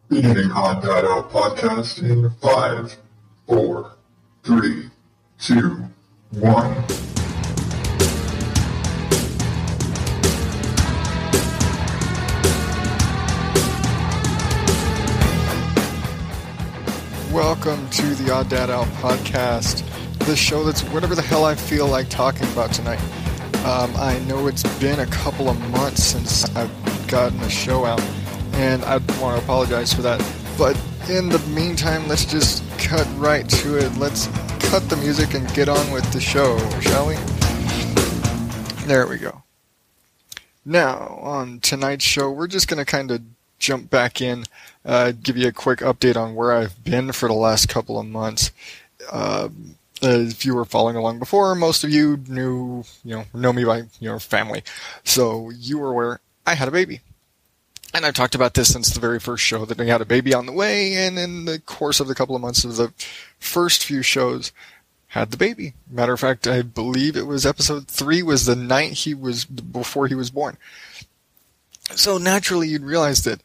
Beginning Odd Dad Out podcast in 5, 4, 3, 2, 1. Welcome to the Odd Dad Out podcast, the show that's whatever the hell I feel like talking about tonight. I know it's been a couple of months since I've gotten a show out, and I want to apologize for that. But in the meantime, let's just cut right to it. Let's cut the music and get on with the show, shall we? There we go. Now, on tonight's show, we're just going to kind of jump back in, give you a quick update on where I've been for the last couple of months. If you were following along before, most of you know me by family, so you were aware I had a baby. And I've talked about this since the very first show, that I had a baby on the way, and in the course of the couple of months of the first few shows, had the baby. Matter of fact, I believe it was episode 3 was the night before he was born. So naturally, you'd realize that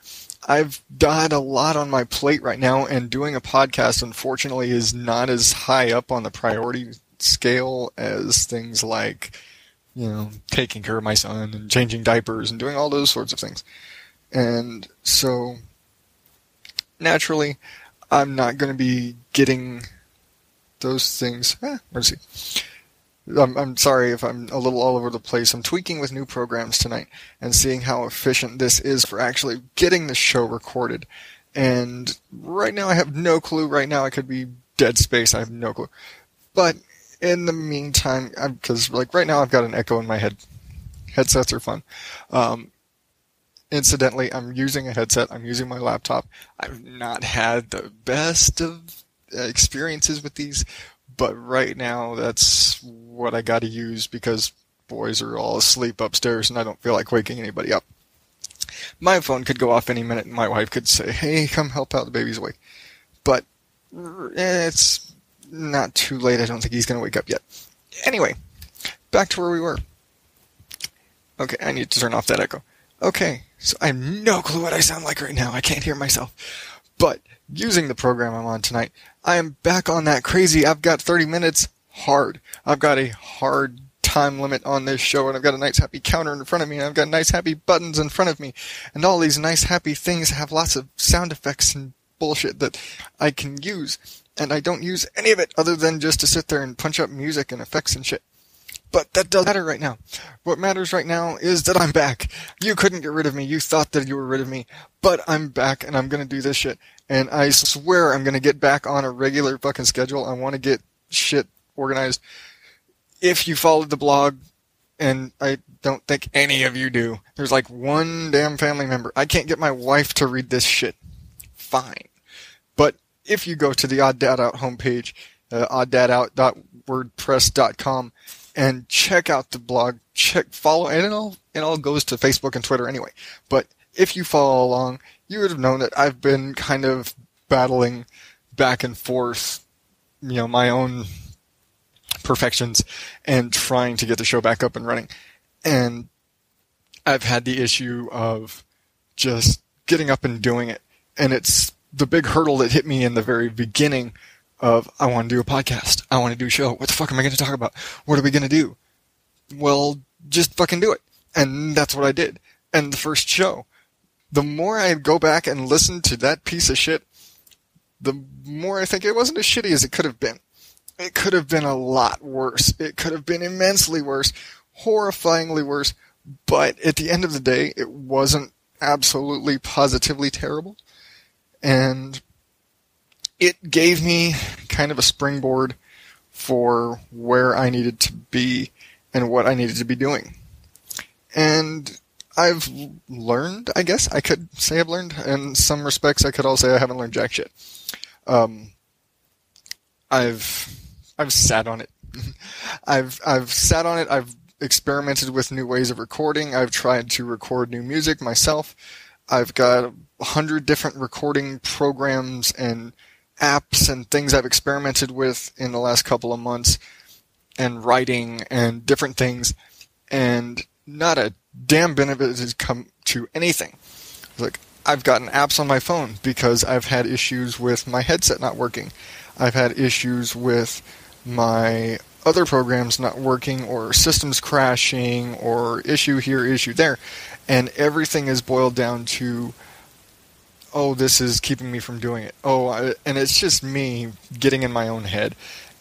I've got a lot on my plate right now, and doing a podcast, unfortunately, is not as high up on the priority scale as things like, taking care of my son and changing diapers and doing all those sorts of things. And so, naturally, I'm not going to be getting those things. Let's see. I'm sorry if I'm a little all over the place. I'm tweaking with new programs tonight and seeing how efficient this is for actually getting the show recorded. And right now I have no clue. Right now I could be dead space. I have no clue. But in the meantime, because right now I've got an echo in my head. Headsets are fun. Incidentally, I'm using a headset. I'm using my laptop. I've not had the best of experiences with these. But right now, that's what I got to use because boys are all asleep upstairs and I don't feel like waking anybody up. My phone could go off any minute and my wife could say, "Hey, come help out, the baby's awake." But it's not too late. I don't think he's going to wake up yet. Anyway, back to where we were. Okay, I need to turn off that echo. Okay, so I have no clue what I sound like right now. I can't hear myself. But using the program I'm on tonight, I am back on that crazy, I've got 30 minutes hard. I've got a hard time limit on this show, and I've got a nice happy counter in front of me, and I've got nice happy buttons in front of me, and all these nice happy things have lots of sound effects and bullshit that I can use, and I don't use any of it other than just to sit there and punch up music and effects and shit. But that doesn't matter right now. What matters right now is that I'm back. You couldn't get rid of me. You thought that you were rid of me. But I'm back, and I'm going to do this shit. And I swear I'm going to get back on a regular fucking schedule. I want to get shit organized. If you followed the blog, and I don't think any of you do, there's like one damn family member. I can't get my wife to read this shit. Fine. But if you go to the Odd Dad Out homepage, odddadout.wordpress.com, and check out the blog, follow, and it all goes to Facebook and Twitter anyway. But if you follow along, you would have known that I've been kind of battling back and forth, my own perfections and trying to get the show back up and running. And I've had the issue of just getting up and doing it. And it's the big hurdle that hit me in the very beginning of, I want to do a podcast. I want to do a show. What the fuck am I going to talk about? What are we going to do? Well, just fucking do it. And that's what I did. And the first show, the more I go back and listen to that piece of shit, the more I think it wasn't as shitty as it could have been. It could have been a lot worse. It could have been immensely worse, horrifyingly worse. But at the end of the day, it wasn't absolutely positively terrible. And it gave me kind of a springboard for where I needed to be and what I needed to be doing. And I've learned, I guess I could say I've learned. In some respects, I could also say I haven't learned jack shit. I've sat on it. I've sat on it. I've experimented with new ways of recording. I've tried to record new music myself. I've got 100 different recording programs and apps and things I've experimented with in the last couple of months, and writing and different things, and not a damn bit of it has come to anything. Like, I've gotten apps on my phone because I've had issues with my headset not working. I've had issues with my other programs not working, or systems crashing, or issue here, issue there. And everything is boiled down to, oh, this is keeping me from doing it. And it's just me getting in my own head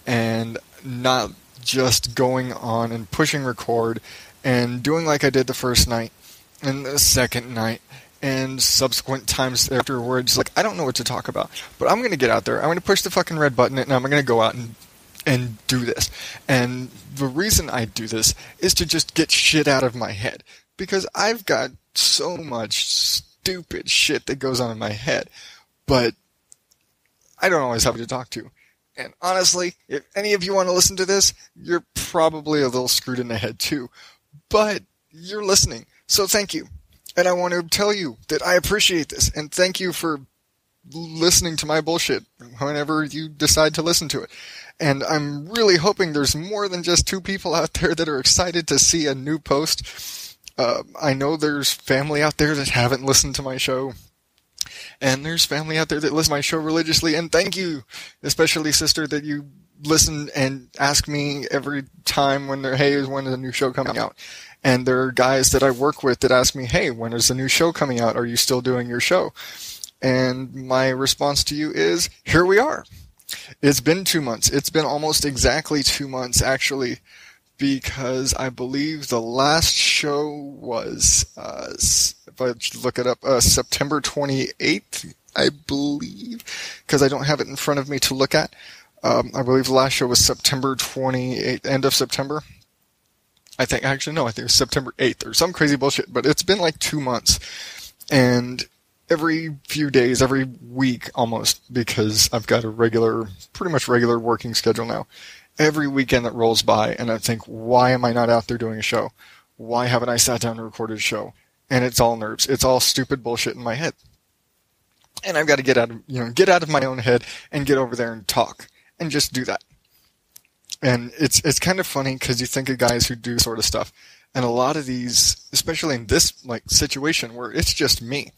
and not just going on and pushing record and doing like I did the first night and the second night and subsequent times afterwards. Like, I don't know what to talk about, but I'm going to get out there. I'm going to push the fucking red button, and I'm going to go out and do this. And the reason I do this is to just get shit out of my head, because I've got so much stupid shit that goes on in my head, but I don't always have to talk to. And honestly, if any of you want to listen to this, you're probably a little screwed in the head too. But you're listening, so thank you. And I want to tell you that I appreciate this, and thank you for listening to my bullshit whenever you decide to listen to it. And I'm really hoping there's more than just 2 people out there that are excited to see a new post. I know there's family out there that haven't listened to my show, and there's family out there that listen to my show religiously, and thank you, especially sister, that you listen and ask me every time when when is a new show coming out. And there are guys that I work with that ask me, hey, when is the new show coming out? Are you still doing your show? And my response to you is, here we are. It's been 2 months. It's been almost exactly 2 months, actually, because I believe the last show was, if I look it up, September 28th, I believe, because I don't have it in front of me to look at. I believe the last show was September 28th, end of September. I think it was September 8th or some crazy bullshit, but it's been like 2 months. And every few days, every week almost, because I've got a pretty much regular working schedule now. Every weekend that rolls by, and I think, why am I not out there doing a show? Why haven't I sat down and recorded a show? And it's all nerves. It's all stupid bullshit in my head. And I've got to get out of my own head and get over there and talk and just do that. And it's kind of funny because you think of guys who do sort of stuff, and a lot of these, especially in this situation where it's just me.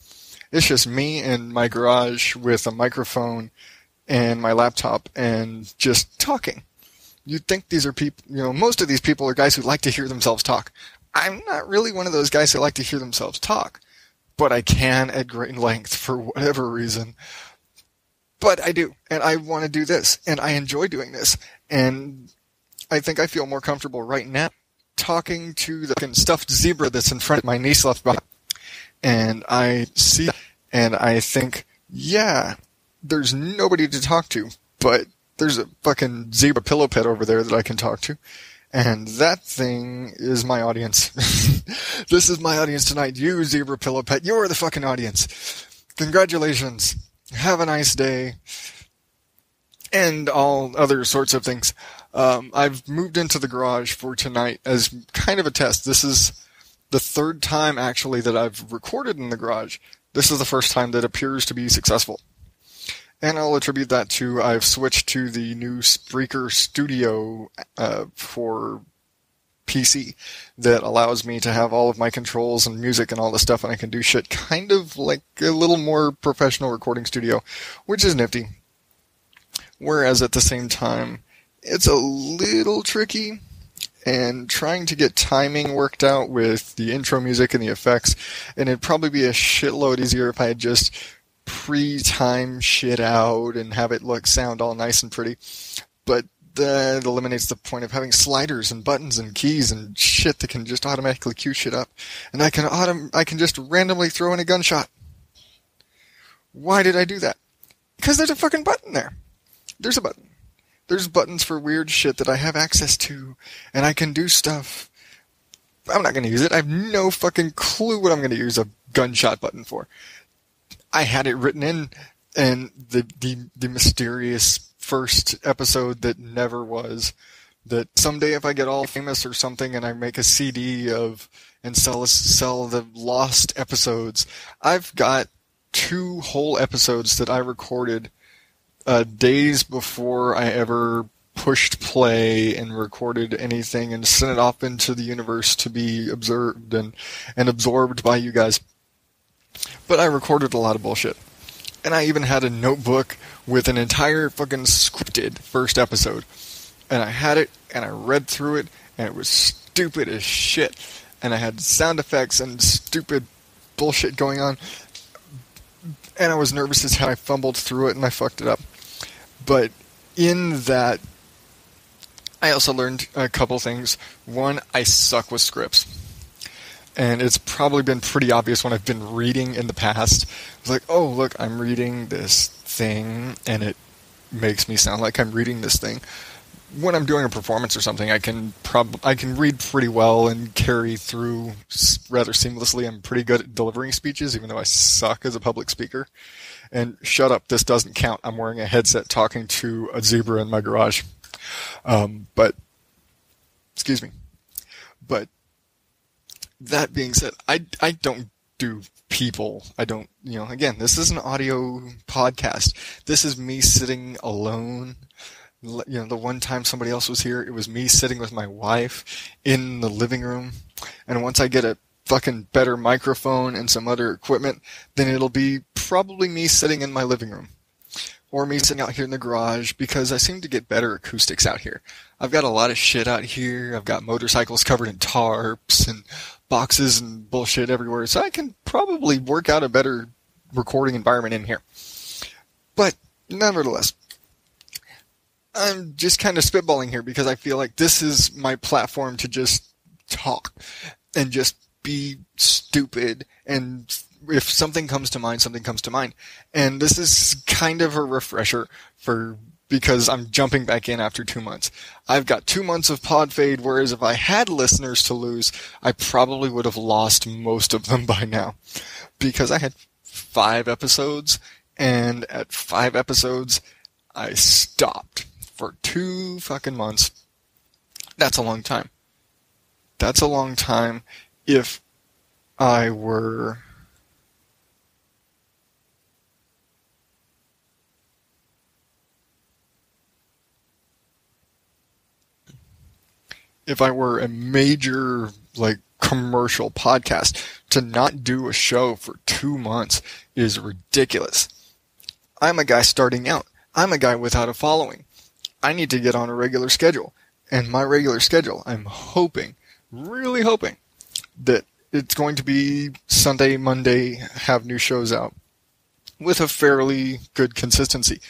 It's just me in my garage with a microphone and my laptop and just talking. You'd think these are people, most of these people are guys who like to hear themselves talk. I'm not really one of those guys who like to hear themselves talk, but I can at great length for whatever reason. But I do, and I want to do this, and I enjoy doing this, and I think I feel more comfortable right now talking to the fucking stuffed zebra that's in front of my niece left behind. And I see, and I think, yeah, there's nobody to talk to, but there's a fucking zebra pillow pet over there that I can talk to. And that thing is my audience. This is my audience tonight. You, zebra pillow pet, you're the fucking audience. Congratulations. Have a nice day. And all other sorts of things. I've moved into the garage for tonight as kind of a test. This is the 3rd time, actually, that I've recorded in the garage. This is the first time that appears to be successful. And I'll attribute that to I've switched to the new Spreaker Studio for PC that allows me to have all of my controls and music and all the stuff, and I can do shit kind of like a little more professional recording studio, which is nifty. Whereas at the same time, it's a little tricky, and trying to get timing worked out with the intro music and the effects, and it'd probably be a shitload easier if I had just pre-time shit out and have it sound all nice and pretty. But that eliminates the point of having sliders and buttons and keys and shit that can just automatically cue shit up. And I can just randomly throw in a gunshot. Why did I do that? Because there's a fucking button there. There's a button. There's buttons for weird shit that I have access to, and I can do stuff. I'm not going to use it. I have no fucking clue what I'm going to use a gunshot button for. I had it written in the mysterious first episode that never was, that someday if I get all famous or something and I make a CD and sell the lost episodes, I've got 2 whole episodes that I recorded days before I ever pushed play and recorded anything and sent it off into the universe to be observed and absorbed by you guys. But I recorded a lot of bullshit. And I even had a notebook with an entire fucking scripted first episode. And I had it, and I read through it, and it was stupid as shit. And I had sound effects and stupid bullshit going on. And I was nervous as hell. I fumbled through it, and I fucked it up. But in that, I also learned a couple things. One, I suck with scripts. And it's probably been pretty obvious when I've been reading in the past. It's like, oh, look, I'm reading this thing, and it makes me sound like I'm reading this thing. When I'm doing a performance or something, I can read pretty well and carry through rather seamlessly. I'm pretty good at delivering speeches, even though I suck as a public speaker. And shut up, this doesn't count. I'm wearing a headset talking to a zebra in my garage. Excuse me. But that being said, I don't do people. I don't, again, this is an audio podcast. This is me sitting alone. The one time somebody else was here, it was me sitting with my wife in the living room. And once I get a fucking better microphone and some other equipment, then it'll be probably me sitting in my living room. Or me sitting out here in the garage, because I seem to get better acoustics out here. I've got a lot of shit out here. I've got motorcycles covered in tarps and boxes and bullshit everywhere. So I can probably work out a better recording environment in here. But nevertheless, I'm just kind of spitballing here because I feel like this is my platform to just talk and just be stupid, and if something comes to mind, something comes to mind. And this is kind of a refresher because I'm jumping back in after 2 months. I've got 2 months of pod fade, whereas if I had listeners to lose, I probably would have lost most of them by now. Because I had 5 episodes, and at 5 episodes, I stopped for 2 fucking months. That's a long time. That's a long time if I were... If I were a major, commercial podcast, to not do a show for 2 months is ridiculous. I'm a guy starting out. I'm a guy without a following. I need to get on a regular schedule. And my regular schedule, I'm hoping, really hoping, that it's going to be Sunday, Monday, have new shows out with a fairly good consistency.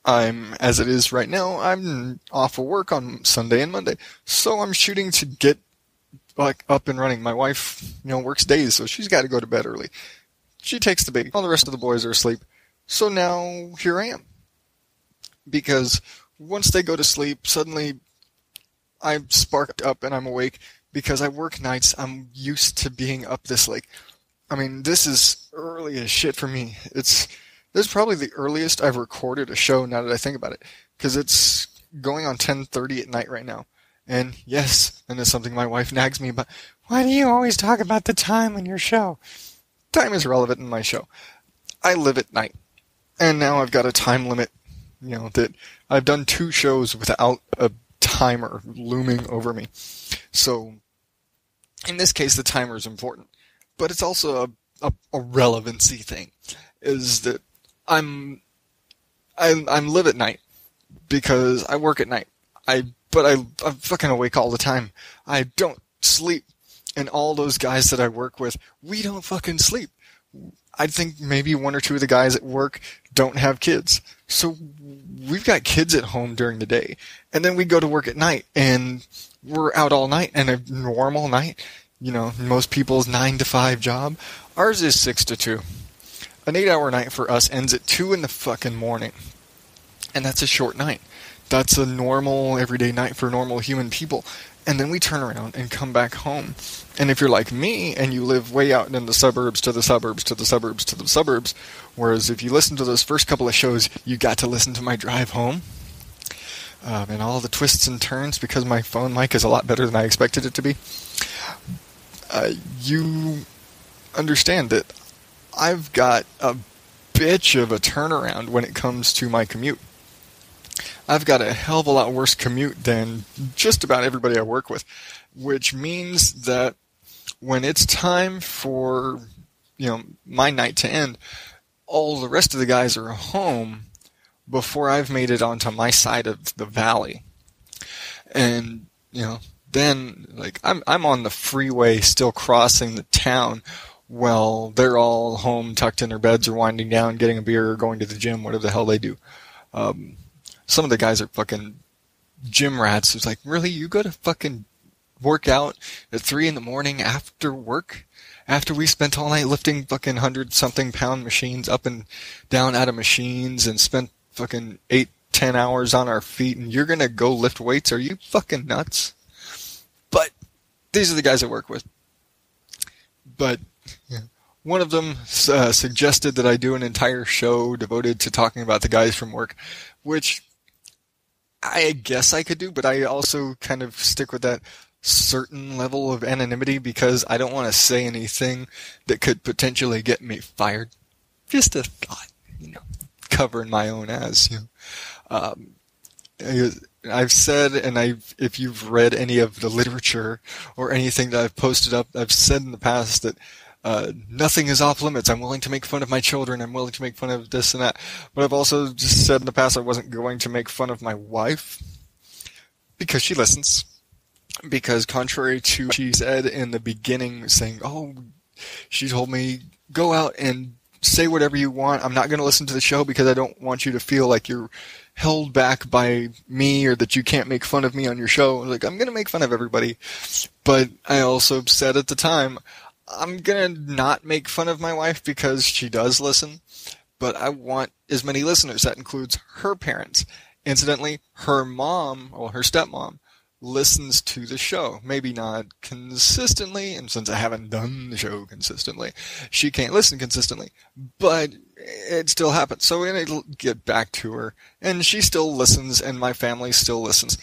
As it is right now, I'm off of work on Sunday and Monday, so I'm shooting to get up and running. My wife, works days, so she's got to go to bed early. She takes the baby. All the rest of the boys are asleep. So now here I am. Because once they go to sleep, suddenly I'm sparked up and I'm awake because I work nights. I'm used to being up this late. I mean, this is early as shit for me. This is probably the earliest I've recorded a show now that I think about it, because it's going on 10:30 at night right now. And yes, and it's something my wife nags me about. Why do you always talk about the time in your show? Time is relevant in my show. I live at night. And now I've got a time limit, that I've done 2 shows without a timer looming over me. So, in this case, the timer is important. But it's also a relevancy thing, is that I live at night because I work at night. But I'm fucking awake all the time. I don't sleep. And all those guys that I work with, we don't fucking sleep. I think maybe 1 or 2 of the guys at work don't have kids. So we've got kids at home during the day. And then we go to work at night and we're out all night. And a normal night, most people's 9 to 5 job. Ours is 6 to 2. An 8-hour night for us ends at 2 in the fucking morning. And that's a short night. That's a normal, everyday night for normal human people. And then we turn around and come back home. And if you're like me and you live way out in the suburbs to the suburbs to the suburbs to the suburbs, whereas if you listen to those first couple of shows, you got to listen to my drive home. And all the twists and turns, because my phone mic is a lot better than I expected it to be. You understand that I've got a bitch of a turnaround when it comes to my commute. I've got a hell of a lot worse commute than just about everybody I work with, which means that when it's time for my night to end, all the rest of the guys are home before I've made it onto my side of the valley. And, then, like, I'm on the freeway still crossing the town while they're all home tucked in their beds or winding down, getting a beer or going to the gym, whatever the hell they do. Some of the guys are fucking gym rats. It's like, really? You go to fucking work out at 3 a.m. after work? After we spent all night lifting fucking 100-something pound machines up and down out of machines and spent fucking 8-10 hours on our feet, and you're gonna go lift weights? Are you fucking nuts? But these are the guys I work with. But one of them suggested that I do an entire show devoted to talking about the guys from work, which I guess I could do, but I also kind of stick with that certain level of anonymity because I don't want to say anything that could potentially get me fired. Just a thought, covering my own ass. I've said, and if you've read any of the literature or anything that I've posted up, I've said in the past that nothing is off limits. I'm willing to make fun of my children. I'm willing to make fun of this and that. But I've also just said in the past I wasn't going to make fun of my wife because she listens. Because contrary to what she said in the beginning, saying, she told me, go out and say whatever you want. I'm not going to listen to the show because I don't want you to feel like you're held back by me or that you can't make fun of me on your show. Like, I'm going to make fun of everybody. But I also said at the time, I'm going to not make fun of my wife because she does listen, but I want as many listeners. That includes her parents. Incidentally, her mom, or her stepmom, listens to the show. Maybe not consistently, and since I haven't done the show consistently, she can't listen consistently, but it still happens. So it'll get back to her, and she still listens, and my family still listens.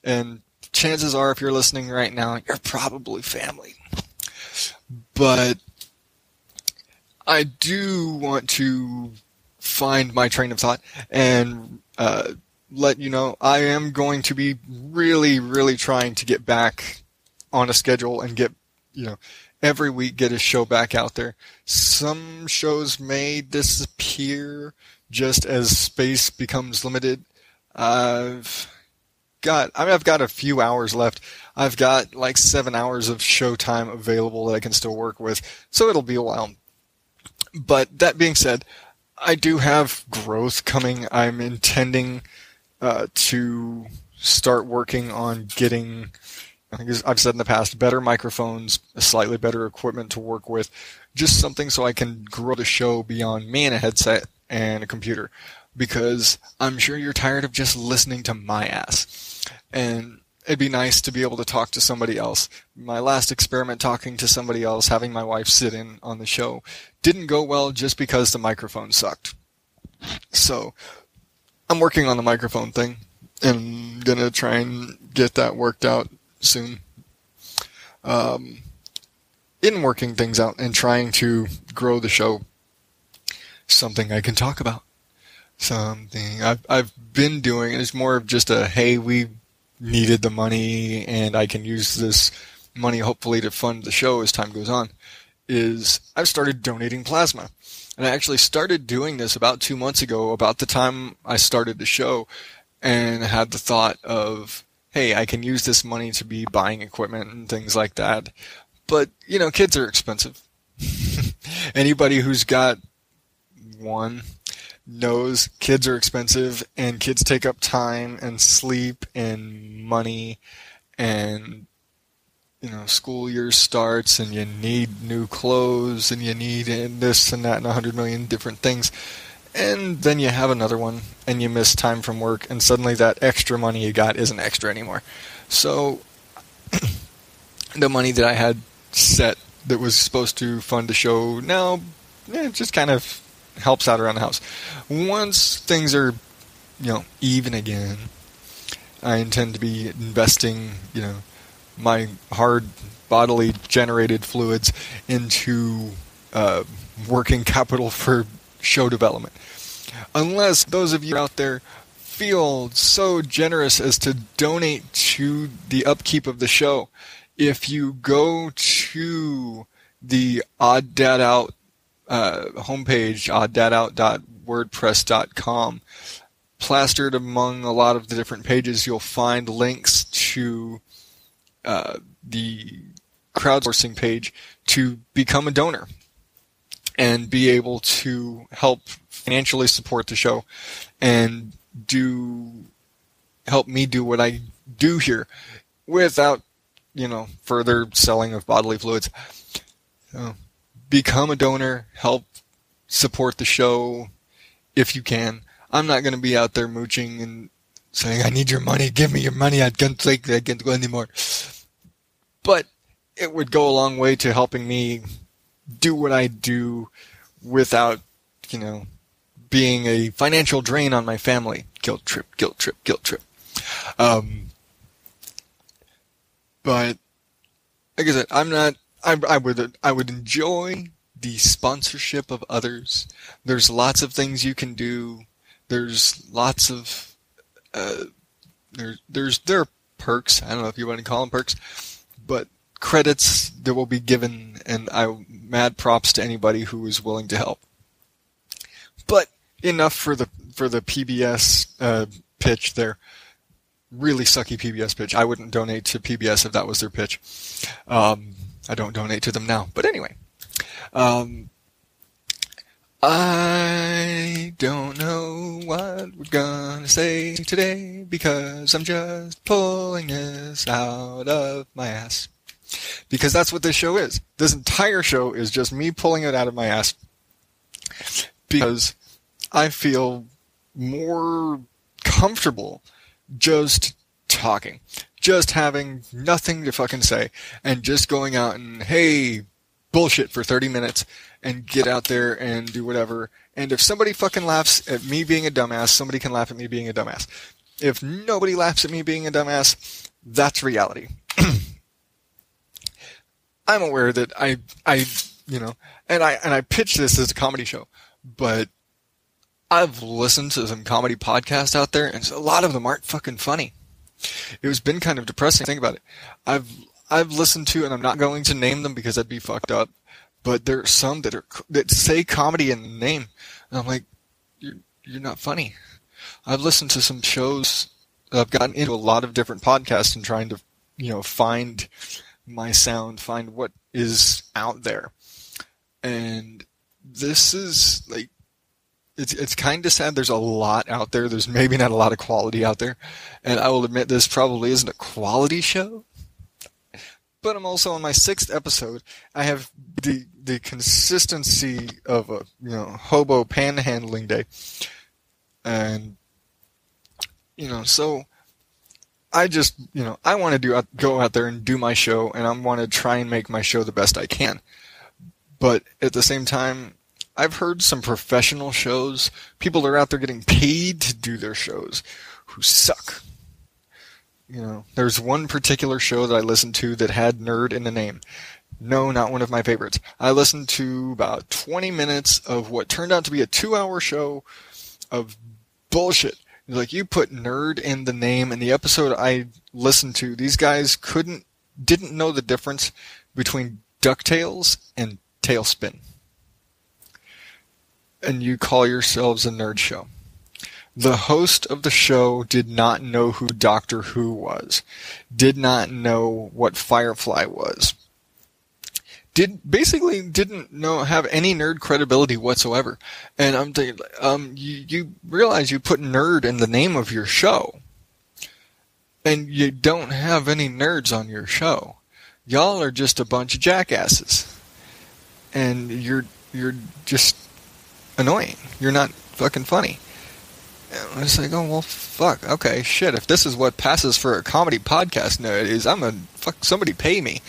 And chances are, if you're listening right now, you're probably family. But I do want to find my train of thought and let you know I am going to be really, really trying to get back on a schedule and get, every week get a show back out there. Some shows may disappear just as space becomes limited. I've got a few hours left. I've got like 7 hours of showtime available that I can still work with, so it'll be a while. But that being said, I do have growth coming. I'm intending to start working on getting, I think I've said in the past, better microphones, slightly better equipment to work with, just something so I can grow the show beyond me and a headset and a computer. Because I'm sure you're tired of just listening to my ass. And it'd be nice to be able to talk to somebody else. My last experiment talking to somebody else, having my wife sit in on the show, didn't go well just because the microphone sucked. So I'm working on the microphone thing and going to try and get that worked out soon. In working things out and trying to grow the show, something I can talk about. Something I've been doing, and it's more of just a, hey, we needed the money and I can use this money hopefully to fund the show as time goes on, is I've started donating plasma. And I actually started doing this about 2 months ago, about the time I started the show, and had the thought of, hey, I can use this money to be buying equipment and things like that. But, kids are expensive. Anybody who's got one knows kids are expensive, and kids take up time and sleep and money, and school year starts and you need new clothes and you need this and that and 100 million different things, and then you have another one and you miss time from work, and suddenly that extra money you got isn't extra anymore. So the money that I had set that was supposed to fund the show now just kind of helps out around the house. Once things are, even again, I intend to be investing, my hard bodily generated fluids into working capital for show development. Unless those of you out there feel so generous as to donate to the upkeep of the show, if you go to the Odd Dad Out homepage, oddadout.wordpress.com. Plastered among a lot of the different pages, you'll find links to the crowdsourcing page to become a donor and be able to help financially support the show and help me do what I do here without, further selling of bodily fluids. So become a donor, help support the show if you can. I'm not going to be out there mooching and saying, I need your money, give me your money, I can't go anymore. But it would go a long way to helping me do what I do without, being a financial drain on my family. Guilt trip. But like I said, I would enjoy the sponsorship of others. There's lots of things you can do. There's lots of there are perks. I don't know if you want to call them perks, but credits that will be given, and mad props to anybody who is willing to help. But enough for the PBS pitch there. Really sucky PBS pitch. I wouldn't donate to PBS if that was their pitch. I don't donate to them now. But anyway. I don't know what we're gonna say today because I'm just pulling this out of my ass. Because that's what this show is. This entire show is just me pulling it out of my ass. Because I feel more comfortable just talking. Just having nothing to fucking say. And just going out and, hey, bullshit for 30 minutes. And get out there and do whatever. And if somebody fucking laughs at me being a dumbass, somebody can laugh at me being a dumbass. If nobody laughs at me being a dumbass, that's reality. I'm aware that I pitch this as a comedy show, but I've listened to some comedy podcasts out there, and a lot of them aren't fucking funny. It's been kind of depressing to think about it. I've listened to, and I'm not going to name them because that'd be fucked up, but there are some that say comedy in the name, and I'm like, you're not funny. I've listened to some shows. I've gotten into a lot of different podcasts and trying to, find my sound, find what is out there. And this is like, it's kind of sad. There's a lot out there. There's maybe not a lot of quality out there. And I will admit this probably isn't a quality show. But I'm also on my 6th episode. I have the consistency of a, hobo panhandling day. And, so I just, I want to go out there and do my show, and I want to try and make my show the best I can. But at the same time, I've heard some professional shows, people that are out there getting paid to do their shows, who suck. There's one particular show that I listened to that had nerd in the name. No, not one of my favorites. I listened to about 20 minutes of what turned out to be a 2-hour show of bullshit. Like, you put nerd in the name, and the episode I listened to, these guys didn't know the difference between DuckTales and Tailspin. And you call yourselves a nerd show. The host of the show did not know who Doctor Who was. Did not know what Firefly was. Basically didn't have any nerd credibility whatsoever. And I'm thinking, you realize you put nerd in the name of your show. And you don't have any nerds on your show. Y'all are just a bunch of jackasses. And you're just annoying. You're not fucking funny. And I was like, oh, well, fuck. Okay, shit. If this is what passes for a comedy podcast nowadays, somebody pay me.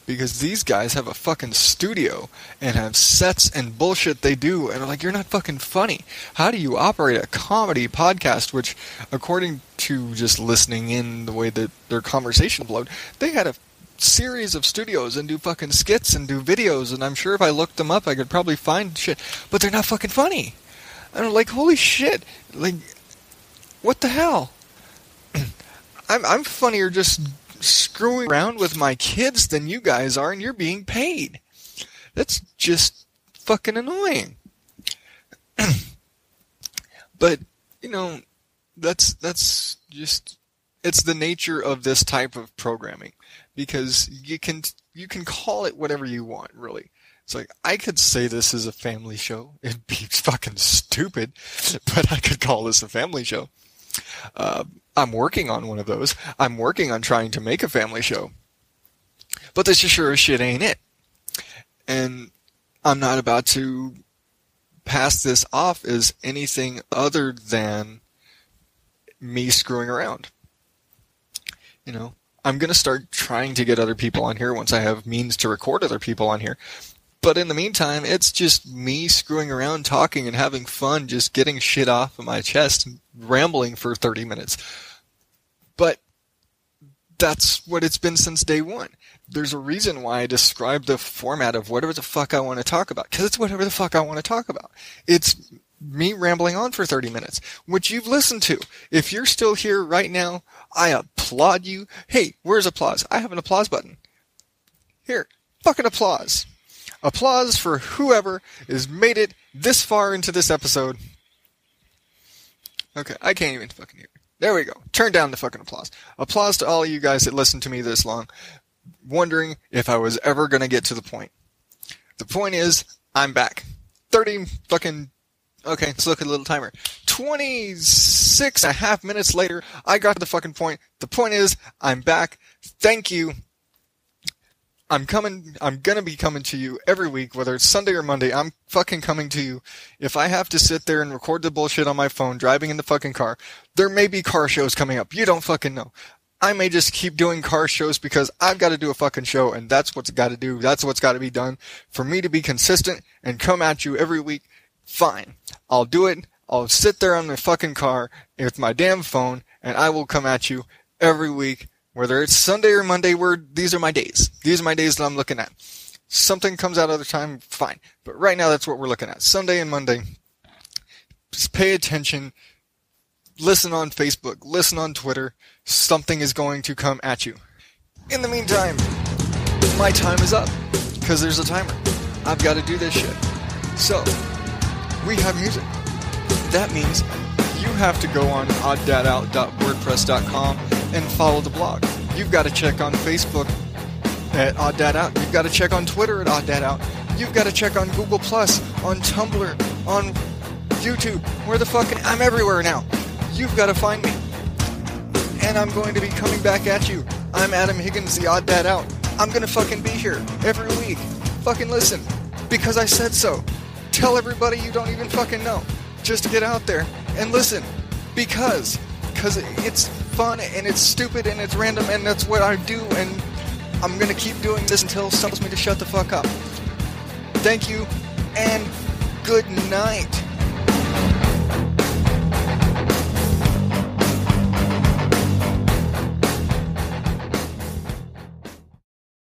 Because these guys have a fucking studio and have sets and bullshit they do. And I'm like, you're not fucking funny. How do you operate a comedy podcast, which, according to just listening in the way that their conversation flowed, they had a series of studios and do fucking skits and do videos. And I'm sure if I looked them up, I could probably find shit. But they're not fucking funny. And I'm like, holy shit. Like, what the hell? I'm funnier just screwing around with my kids than you guys are, and you're being paid. That's just fucking annoying. But, that's just, it's the nature of this type of programming. Because you can call it whatever you want, really. It's like, I could say this is a family show. It'd be fucking stupid, but I could call this a family show. I'm working on one of those. I'm working on trying to make a family show. But this sure as shit ain't it. And I'm not about to pass this off as anything other than me screwing around. I'm going to start trying to get other people on here once I have means to record other people on here. But in the meantime, it's just me screwing around, talking and having fun, just getting shit off of my chest and rambling for 30 minutes. But that's what it's been since day one. There's a reason why I describe the format of whatever the fuck I want to talk about, because it's whatever the fuck I want to talk about. It's me rambling on for 30 minutes, which you've listened to. If you're still here right now, I applaud you. Hey, where's applause? I have an applause button. Here, fucking applause. Applause for whoever has made it this far into this episode. Okay, I can't even fucking hear it. There we go. Turn down the fucking applause. Applause to all of you guys that listened to me this long, wondering if I was ever going to get to the point. The point is, I'm back. 30 fucking... Okay, let's look at a little timer. 26 and a half minutes later, I got to the fucking point. The point is, I'm back. Thank you. I'm gonna be coming to you every week, whether it's Sunday or Monday. I'm fucking coming to you. If I have to sit there and record the bullshit on my phone, driving in the fucking car, there may be car shows coming up. You don't fucking know. I may just keep doing car shows because I've got to do a fucking show, and that's what's got to do. That's what's got to be done. For me to be consistent and come at you every week, fine. I'll do it. I'll sit there on the fucking car with my damn phone, and I will come at you every week. Whether it's Sunday or Monday, these are my days. These are my days that I'm looking at. Something comes out other time, fine. But right now, that's what we're looking at. Sunday and Monday. Just pay attention. Listen on Facebook. Listen on Twitter. Something is going to come at you. In the meantime, my time is up. Because there's a timer. I've got to do this shit. So, we have music. That means you have to go on odddadout.wordpress.com and follow the blog. You've got to check on Facebook at Odd Dad Out. You've got to check on Twitter at Odd Dad Out. You've got to check on Google+, on Tumblr, on YouTube. Where the fuck... I'm everywhere now. You've got to find me. And I'm going to be coming back at you. I'm Adam Higgins, the Odd Dad Out. I'm going to fucking be here every week. Fucking listen. Because I said so. Tell everybody you don't even fucking know. Just to get out there and listen. Because it's fun and it's stupid and it's random and that's what I do, and I'm gonna keep doing this until someone tells me to shut the fuck up. Thank you and good night.